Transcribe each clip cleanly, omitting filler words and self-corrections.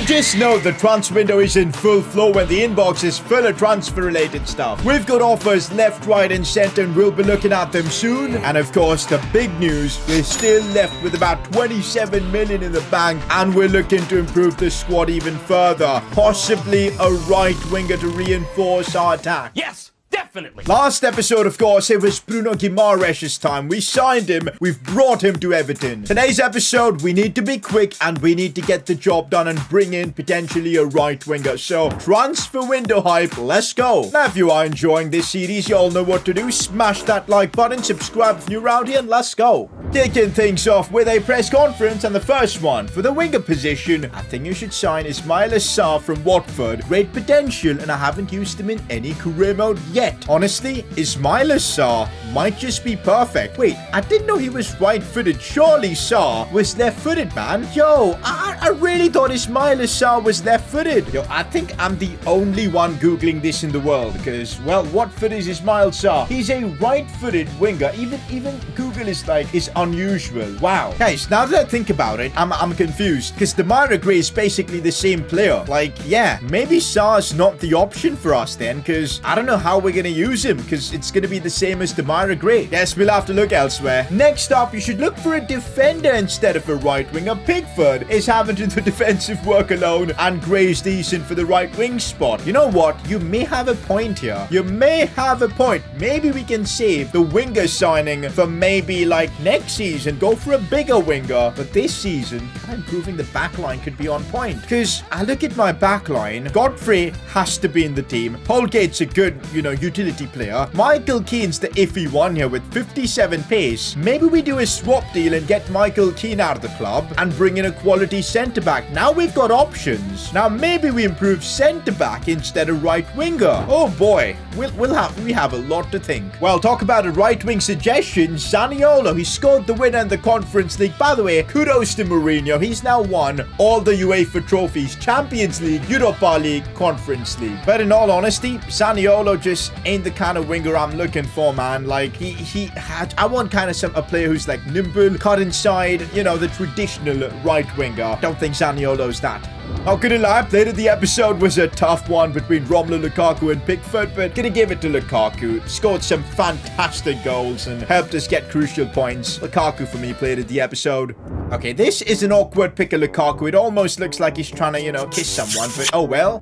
So just know the transfer window is in full flow and the inbox is full of transfer related stuff. We've got offers left, right and center and we'll be looking at them soon. And of course the big news, we're still left with about 27 million in the bank and we're looking to improve the squad even further. Possibly a right winger to reinforce our attack. Yes! Definitely. Last episode, of course, it was Bruno Guimaraes' time. We signed him. We've brought him to Everton. Today's episode, we need to be quick and we need to get the job done and bring in potentially a right winger. So, transfer window hype, let's go. Now, if you are enjoying this series, you all know what to do. Smash that like button, subscribe if you're around here, and let's go. Kicking things off with a press conference, and the first one for the winger position, I think you should sign Ismaila Sarr from Watford. Great potential, and I haven't used him in any career mode yet. Honestly, Ismaila Sarr might just be perfect. Wait, I didn't know he was right-footed. Surely Sarr was left-footed, man. Yo, I really thought Ismaila Sarr was left-footed. Yo, I think I'm the only one Googling this in the world because, well, what foot is Ismaila Sarr? He's a right-footed winger. Even Google is unusual. Wow. Guys, now that I think about it, I'm confused because Demarai Gray is basically the same player. Like, yeah, maybe Sarr's not the option for us then because I don't know how we're going to use him because it's going to be the same as Demarai Gray. Yes, we'll have to look elsewhere. Next up, you should look for a defender instead of a right winger. Pickford is having to do the defensive work alone and Gray's decent for the right wing spot. You know what? You may have a point here. You may have a point. Maybe we can save the winger signing for maybe like next season. Go for a bigger winger. But this season, improving the backline could be on point. Because I look at my backline. Godfrey has to be in the team. Holgate's a good, utility player. Michael Keane's the iffy one here with 57 pace. Maybe we do a swap deal and get Michael Keane out of the club and bring in a quality centre-back. Now we've got options. Now maybe we improve centre-back instead of right winger. Oh boy, we have a lot to think. Well, talk about a right wing suggestion. Zaniolo, he scored the winner in the Conference League. By the way, kudos to Mourinho. He's now won all the UEFA trophies. Champions League, Europa League, Conference League. But in all honesty, Zaniolo just ain't the kind of winger I'm looking for, man. Like, I want kind of a player who's like nimble, cut inside, the traditional right winger. Don't think Zaniolo's that. Not gonna lie, later the episode was a tough one between Romelu Lukaku and Pickford, but gonna give it to Lukaku. Scored some fantastic goals and helped us get crucial points. Lukaku for me played at the episode. Okay, this is an awkward pick of Lukaku. It almost looks like he's trying to, kiss someone, but oh well.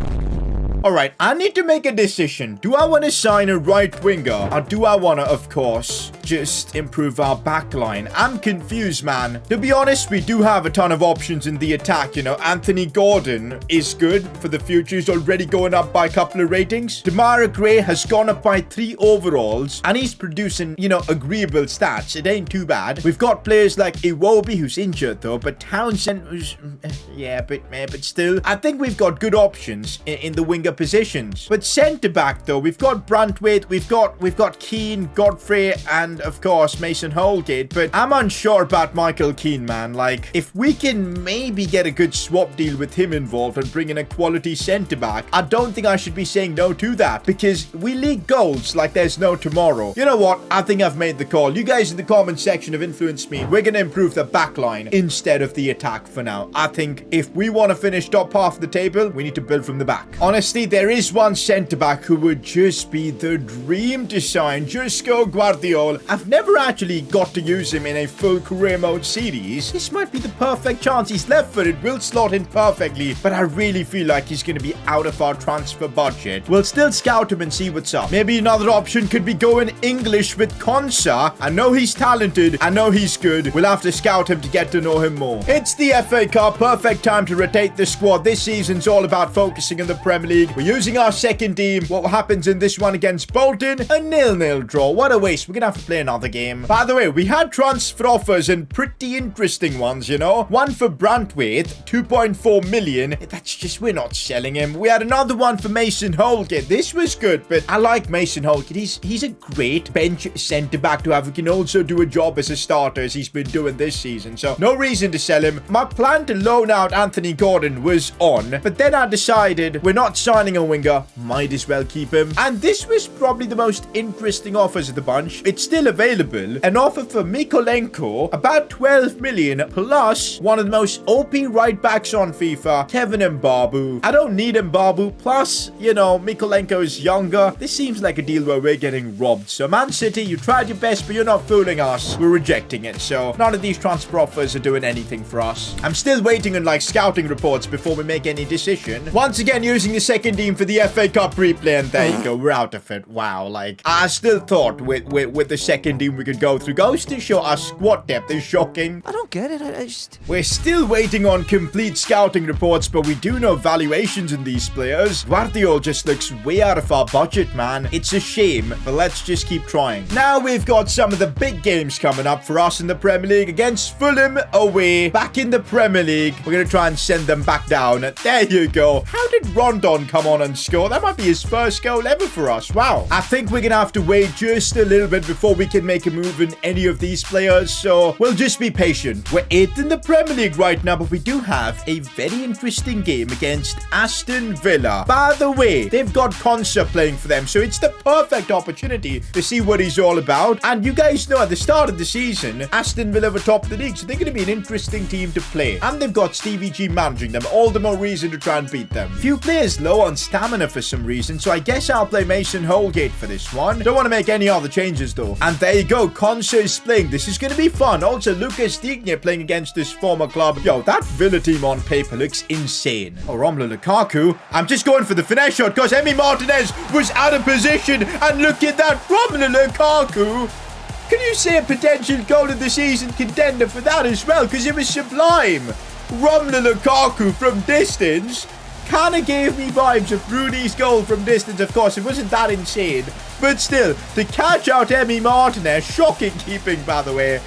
Alright, I need to make a decision. Do I want to sign a right winger? Or do I want to, of course, just improve our backline? I'm confused, man. To be honest, we do have a ton of options in the attack, Anthony Gordon is good for the future. He's already going up by a couple of ratings. Demarai Gray has gone up by 3 overalls. And he's producing, agreeable stats. It ain't too bad. We've got players like Iwobi, who's injured, though. But Townsend, who's... yeah, but still. I think we've got good options in the winger positions. But centre back though, we've got Brantwaite, we've got Keane, Godfrey, and of course Mason Holgate. But I'm unsure about Michael Keane, man. Like, if we can maybe get a good swap deal with him involved and bring in a quality centre back, I don't think I should be saying no to that because we leak goals like there's no tomorrow. You know what? I think I've made the call. You guys in the comment section have influenced me. We're gonna improve the backline instead of the attack for now. I think if we want to finish top half of the table, we need to build from the back. Honestly, there is one centre-back who would just be the dream to sign. Josko Guardiola. I've never actually got to use him in a full career mode series. This might be the perfect chance. He's left-footed, will slot in perfectly, but I really feel like he's going to be out of our transfer budget. We'll still scout him and see what's up. Maybe another option could be going English with Konsa. I know he's talented. I know he's good. We'll have to scout him to get to know him more. It's the FA Cup. Perfect time to rotate the squad. This season's all about focusing on the Premier League. We're using our second team. What happens in this one against Bolton? A 0-0 draw. What a waste. We're gonna have to play another game. By the way, we had transfer offers and pretty interesting ones, One for Brantwaite, 2.4 million. That's just, we're not selling him. We had another one for Mason Holgate. This was good, but I like Mason Holgate. He's a great bench centre-back to have. He can also do a job as a starter as he's been doing this season. So no reason to sell him. My plan to loan out Anthony Gordon was on, but then I decided we're not signing a winger. Might as well keep him. And this was probably the most interesting offers of the bunch. It's still available. An offer for Mykolenko, about 12 million, plus one of the most OP right backs on FIFA, Kevin Mbabu. I don't need Mbabu, plus, you know, Mykolenko is younger. This seems like a deal where we're getting robbed. So Man City, you tried your best, but you're not fooling us. We're rejecting it. So none of these transfer offers are doing anything for us. I'm still waiting on like scouting reports before we make any decision. Once again, using the second team for the FA Cup replay, and there you go, we're out of it. Wow, like I still thought with the second team we could go through. Goes to show our squad depth is shocking. I don't get it. I just... We're still waiting on complete scouting reports, but we do know valuations in these players. Guardiola just looks way out of our budget, man. It's a shame, but let's just keep trying. Now we've got some of the big games coming up for us in the Premier League against Fulham away. Back in the Premier League. We're going to try and send them back down. There you go. How did Rondon come on and score? That might be his first goal ever for us. Wow. I think we're going to have to wait just a little bit before we can make a move in any of these players. So we'll just be patient. We're 8th in the Premier League right now, but we do have a very interesting game against Aston Villa. By the way, they've got Konsa playing for them, so it's the perfect opportunity to see what he's all about. And you guys know at the start of the season, Aston Villa were top of the league, so they're going to be an interesting team to play. And they've got Stevie G managing them, all the more reason to try and beat them. Few players low on stamina for some reason, so I guess I'll play Mason Holgate for this one. Don't want to make any other changes though. And there you go, Konsa is playing. This is going to be fun. Also, Lucas Digne playing against this former club. Yo, that Villa team on paper looks insane. Oh, Romelu Lukaku. I'm just going for the finesse shot because Emi Martinez was out of position. And look at that, Romelu Lukaku. Can you say a potential goal of the season contender for that as well? Because it was sublime. Romelu Lukaku from distance kind of gave me vibes of Rooney's goal from distance. Of course, it wasn't that insane. But still, to catch out Emi Martinez, shocking keeping, by the way.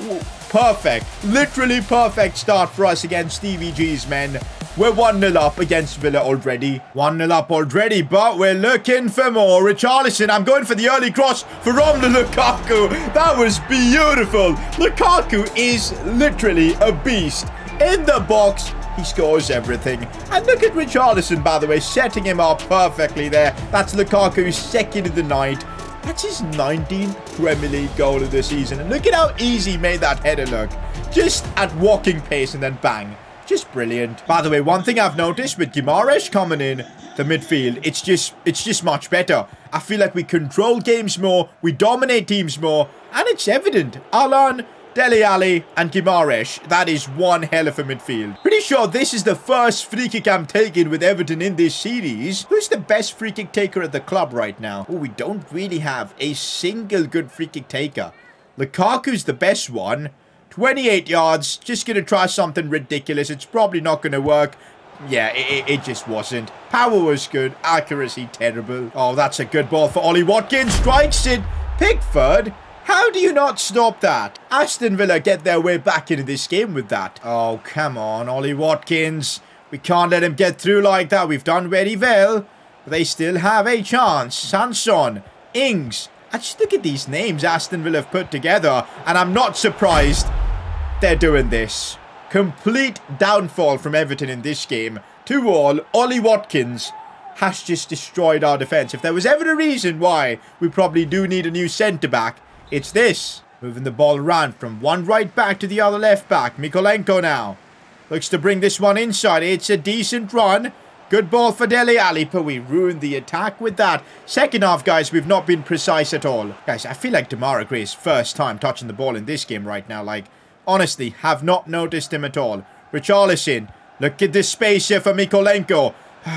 Ooh, perfect. Literally perfect start for us against Stevie G's men. We're 1-0 up against Villa already. 1-0 up already, but we're looking for more. Richarlison, I'm going for the early cross for Romelu Lukaku. That was beautiful. Lukaku is literally a beast. In the box, he scores everything. And look at Richarlison, by the way, setting him up perfectly there. That's Lukaku's second of the night. That's his 19th Premier League goal of the season. And look at how easy he made that header look. Just at walking pace and then bang. Just brilliant. By the way, one thing I've noticed with Guimaraes coming in the midfield, it's just much better. I feel like we control games more, we dominate teams more, and it's evident. Alan, Dele Alli, and Guimaraes, that is one hell of a midfield. Pretty sure this is the first free kick I'm taking with Everton in this series. Who's the best free kick taker at the club right now? Oh, we don't really have a single good free kick taker. Lukaku's the best one. 28 yards, just going to try something ridiculous. It's probably not going to work. Yeah, it just wasn't. Power was good, accuracy terrible. Oh, that's a good ball for Ollie Watkins. Strikes it. Pickford, how do you not stop that? Aston Villa get their way back into this game with that. Oh, come on, Ollie Watkins. We can't let him get through like that. We've done very well, but they still have a chance. Sanson, Ings. I just look at these names Aston Villa have put together, and I'm not surprised they're doing this. Complete downfall from Everton in this game. 2-2. Ollie Watkins has just destroyed our defence. If there was ever a reason why we probably do need a new centre-back, it's this. Moving the ball around from one right back to the other left back. Mykolenko now looks to bring this one inside. It's a decent run. Good ball for Dele Alli, but we ruined the attack with that. Second half, guys, we've not been precise at all. Guys, I feel like Demarai Gray's first time touching the ball in this game right now. Like, honestly, have not noticed him at all. Richarlison, look at this space here for Mykolenko.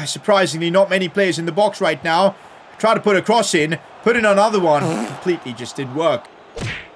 Surprisingly, not many players in the box right now. Try to put a cross in, put in another one. Completely just didn't work.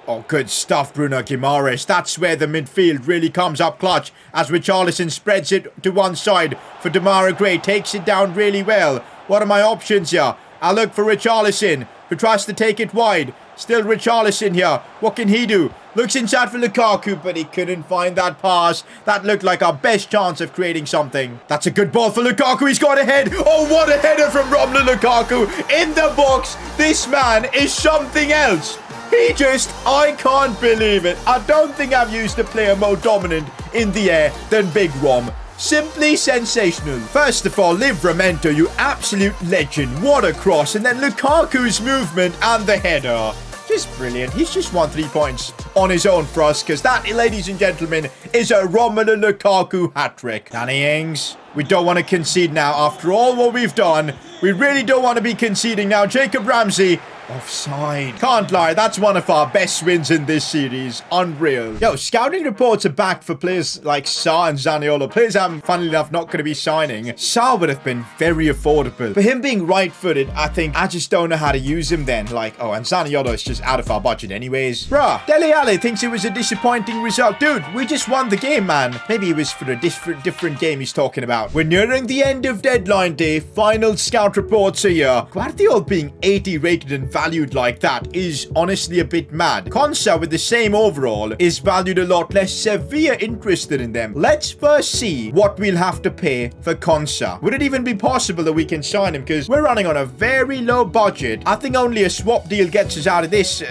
Oh, good stuff, Bruno Guimaraes. That's where the midfield really comes up clutch as Richarlison spreads it to one side for Demarai Gray. Takes it down really well. What are my options here? I look for Richarlison, who tries to take it wide. Still Richarlison here. What can he do? Looks inside for Lukaku, but he couldn't find that pass. That looked like our best chance of creating something. That's a good ball for Lukaku. He's got a head. Oh, what a header from Romelu Lukaku. In the box. This man is something else. I can't believe it. I don't think I've used a player more dominant in the air than Big Rom. Simply sensational. First of all, Livramento, you absolute legend. What a cross. And then Lukaku's movement and the header. is brilliant. He's just won 3 points on his own for us because that, ladies and gentlemen, is a Romelu Lukaku hat-trick. Danny Ings. We don't want to concede now. After all what we've done, we really don't want to be conceding now. Jacob Ramsey. Offside. Can't lie, that's one of our best wins in this series. Unreal. Yo, scouting reports are back for players like Sarr and Zaniolo. Players I'm, funnily enough, not going to be signing. Sarr would have been very affordable. For him being right-footed, I think I just don't know how to use him then. Like, oh, and Zaniolo is just out of our budget anyways. Bruh, Dele Alli thinks it was a disappointing result. Dude, we just won the game, man. Maybe it was for a different game he's talking about. We're nearing the end of deadline day. Final scout reports are here. Guardiola being 80 rated and valued like that is honestly a bit mad. Konsa with the same overall is valued a lot less. Severe interested in them. Let's first see what we'll have to pay for Konsa. Would it even be possible that we can sign him? Because we're running on a very low budget. I think only a swap deal gets us out of this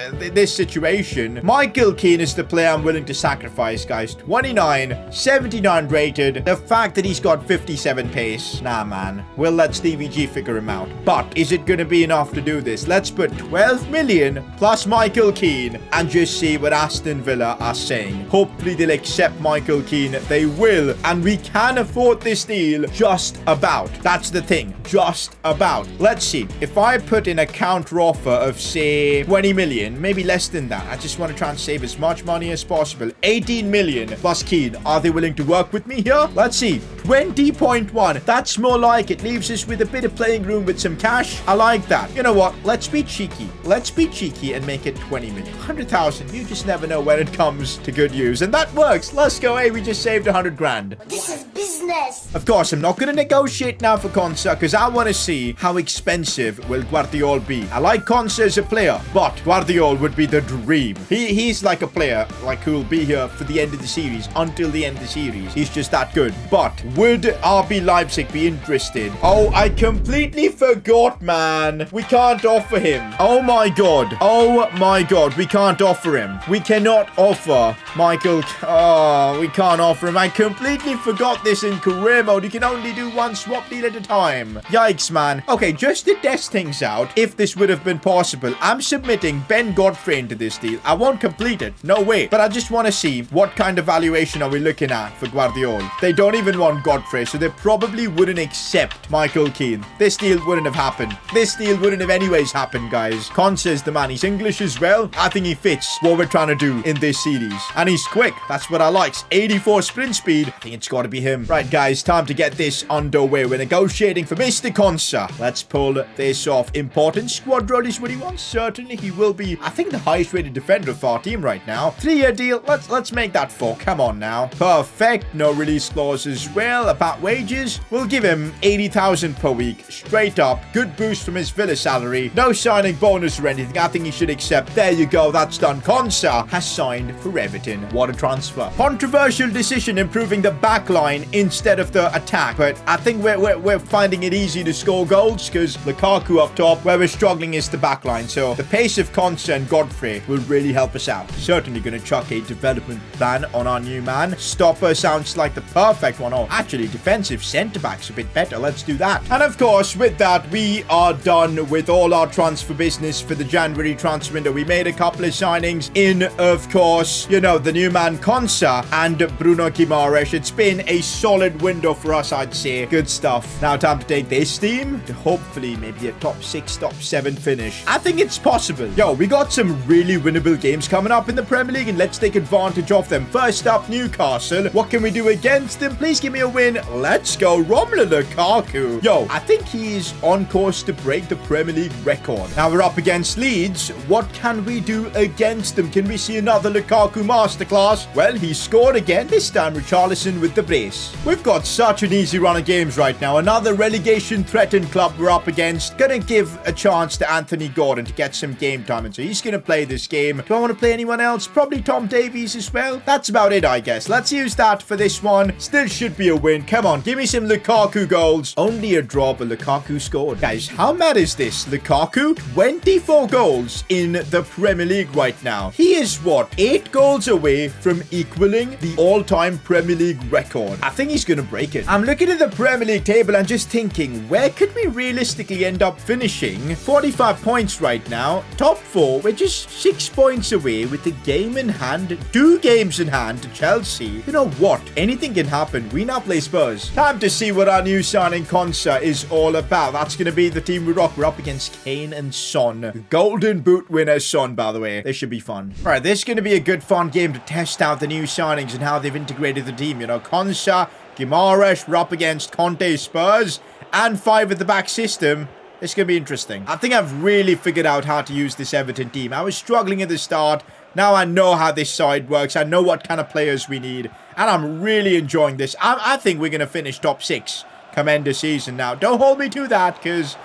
situation. Michael Keane is the player I'm willing to sacrifice, guys. 29, 79 rated. The fact that he's got 57 pace. Nah, man. We'll let Stevie G figure him out. But is it going to be enough to do this? Let's put 12 million plus Michael Keane and just see what Aston Villa are saying. Hopefully they'll accept Michael Keane. They will, and we can afford this deal just about. That's the thing, just about. Let's see. If I put in a counter offer of say 20 million, maybe less than that. I just want to try and save as much money as possible. 18 million plus Keane. Are they willing to work with me here? Let's see. 20.1. That's more like it. Leaves us with a bit of playing room with some cash. I like that. You know what? Let's be cheeky. Let's be cheeky and make it 20 million. 100,000. You just never know when it comes to good use. And that works. Let's go. Hey, we just saved 100 grand. This is business. Of course, I'm not going to negotiate now for Konsa because I want to see how expensive will Guardiola be. I like Konsa as a player, but Guardiola would be the dream. He's like a player like who will be here for the end of the series, until the end of the series. He's just that good. But would RB Leipzig be interested? Oh, I completely forgot, man. We can't offer him. Oh my god. Oh my god. We can't offer him. We cannot offer Michael. Oh, we can't offer him. I completely forgot this in career mode. You can only do one swap deal at a time. Yikes, man. Okay, just to test things out, if this would have been possible, I'm submitting Ben Godfrey into this deal. I won't complete it. No way. But I just want to see what kind of valuation are we looking at for Guardiola. They don't even want Godfrey, so they probably wouldn't accept Michael Keane. This deal wouldn't have happened. This deal wouldn't have anyways happened, guys. Konsa is the man. He's English as well. I think he fits what we're trying to do in this series. And he's quick. That's what I like. 84 sprint speed. I think it's got to be him. Right, guys, time to get this underway. We're negotiating for Mr. Konsa. Let's pull this off. Important squad role is what he wants. Certainly, he will be, I think, the highest rated defender of our team right now. 3-year deal. Let's make that 4. Come on now. Perfect. No release clause as well. About wages, we'll give him 80,000 per week. Straight up. Good boost from his Villa salary. No signing bonus or anything. I think he should accept. There you go. That's done. Konsa has signed for Everton. What a transfer. Controversial decision improving the back line instead of the attack. But I think we're finding it easy to score goals because Lukaku up top, where we're struggling is the back line. So the pace of Konsa and Godfrey will really help us out. Certainly going to chuck a development plan on our new man. Stopper sounds like the perfect one. Oh, actually, defensive centre-back's a bit better. Let's do that. And of course, with that, we are done with all our transfer business for the January transfer window. We made a couple of signings in, of course, you know, the new man Konsa and Bruno Guimaraes. It's been a solid window for us, I'd say. Good stuff. Now time to take this team to hopefully maybe a top 6, top 7 finish. I think it's possible. Yo, we got some really winnable games coming up in the Premier League, and let's take advantage of them. First up, Newcastle. What can we do against them? Please give me a win. Let's go. Romelu Lukaku. Yo, I think he's on course to break the Premier League record. Now we're up against Leeds. What can we do against them? Can we see another Lukaku masterclass? Well, he scored again. This time, Richarlison with the brace. We've got such an easy run of games right now. Another relegation-threatened club we're up against. Gonna give a chance to Anthony Gordon to get some game time, and so he's gonna play this game. Do I want to play anyone else? Probably Tom Davies as well. That's about it, I guess. Let's use that for this one. Still should be a win. Come on, give me some Lukaku goals. Only a draw, but Lukaku scored. Guys, how mad is this? Lukaku, 24 goals in the Premier League right now. He is, what, 8 goals away from equaling the all-time Premier League record. I think he's going to break it. I'm looking at the Premier League table and just thinking, where could we realistically end up finishing? 45 points right now. Top 4, we're just 6 points away with the game in hand. 2 games in hand to Chelsea. You know what? Anything can happen. We now play Spurs. Time to see what our new signing Konsa is all about. That's going to be the team we rock. We're up against Kane and Son. Golden Boot winner Son, by the way. This should be fun. All right, this is going to be a good fun game to test out the new signings and how they've integrated the team. You know, Konsa, Guimaraes, we're up against Conte Spurs, and 5 at the back system. It's going to be interesting. I think I've really figured out how to use this Everton team. I was struggling at the start. Now I know how this side works. I know what kind of players we need. And I'm really enjoying this. I think we're going to finish top 6 come end of season now. Don't hold me to that, because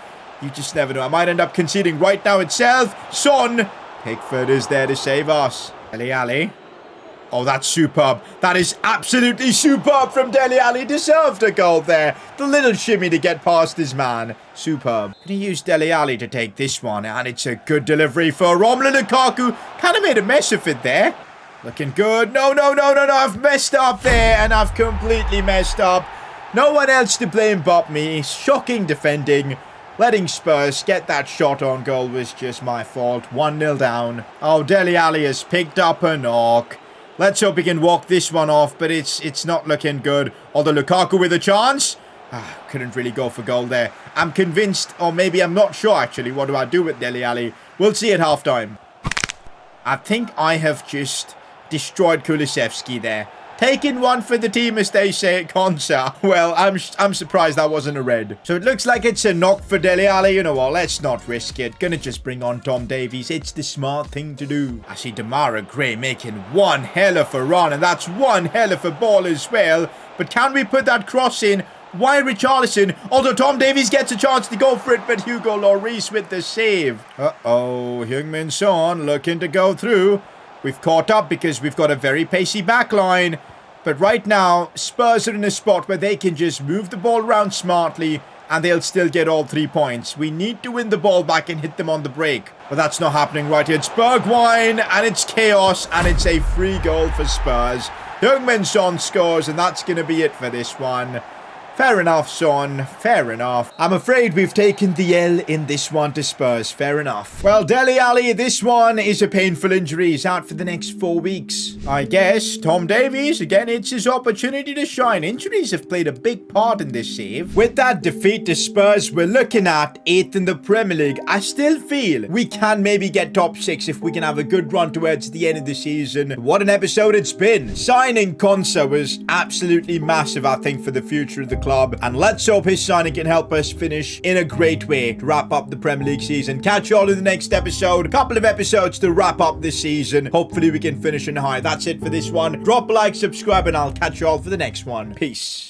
you just never know. I might end up conceding right now itself. Son. Pickford is there to save us. Dele Alli. Oh, that's superb. That is absolutely superb from Dele Alli. Deserved a goal there. The little shimmy to get past his man. Superb. Gonna use Dele Alli to take this one. And it's a good delivery for Romelu Lukaku. Kind of made a mess of it there. Looking good. No. I've messed up there. And I've completely messed up. No one else to blame but me. Shocking defending. Letting Spurs get that shot on goal was just my fault. 1-0 down. Oh, Dele Alli has picked up a knock. Let's hope he can walk this one off, but it's not looking good. Although Lukaku with a chance. Couldn't really go for goal there. I'm convinced, or maybe I'm not sure actually. What do I do with Dele Alli? We'll see at halftime. I think I have just destroyed Kulusevski there. Taking one for the team, as they say at Konsa. Well, I'm surprised that wasn't a red. So it looks like it's a knock for Dele Alli. You know what? Let's not risk it. Gonna just bring on Tom Davies. It's the smart thing to do. I see Demarai Gray making one hell of a run. And that's one hell of a ball as well. But can we put that cross in? Why Richarlison? Although Tom Davies gets a chance to go for it. But Hugo Lloris with the save. Uh-oh. Heung-min Son looking to go through. We've caught up because we've got a very pacey backline. But right now, Spurs are in a spot where they can just move the ball around smartly and they'll still get all 3 points. We need to win the ball back and hit them on the break. But that's not happening right here. It's Bergwijn and it's chaos and it's a free goal for Spurs. Heung-min Son scores and that's going to be it for this one. Fair enough, Son. Fair enough. I'm afraid we've taken the L in this one to Spurs. Fair enough. Well, Dele Alli, this one is a painful injury. He's out for the next 4 weeks. I guess Tom Davies, again, it's his opportunity to shine. Injuries have played a big part in this save. With that defeat to Spurs, we're looking at 8th in the Premier League. I still feel we can maybe get top 6 if we can have a good run towards the end of the season. What an episode it's been. Signing Konsa was absolutely massive, I think, for the future of the club, and let's hope his signing can help us finish in a great way to wrap up the Premier League season. Catch you all in the next episode. Couple of episodes to wrap up this season. Hopefully we can finish in high. That's it for this one. Drop a like, subscribe, and I'll catch you all for the next one. Peace.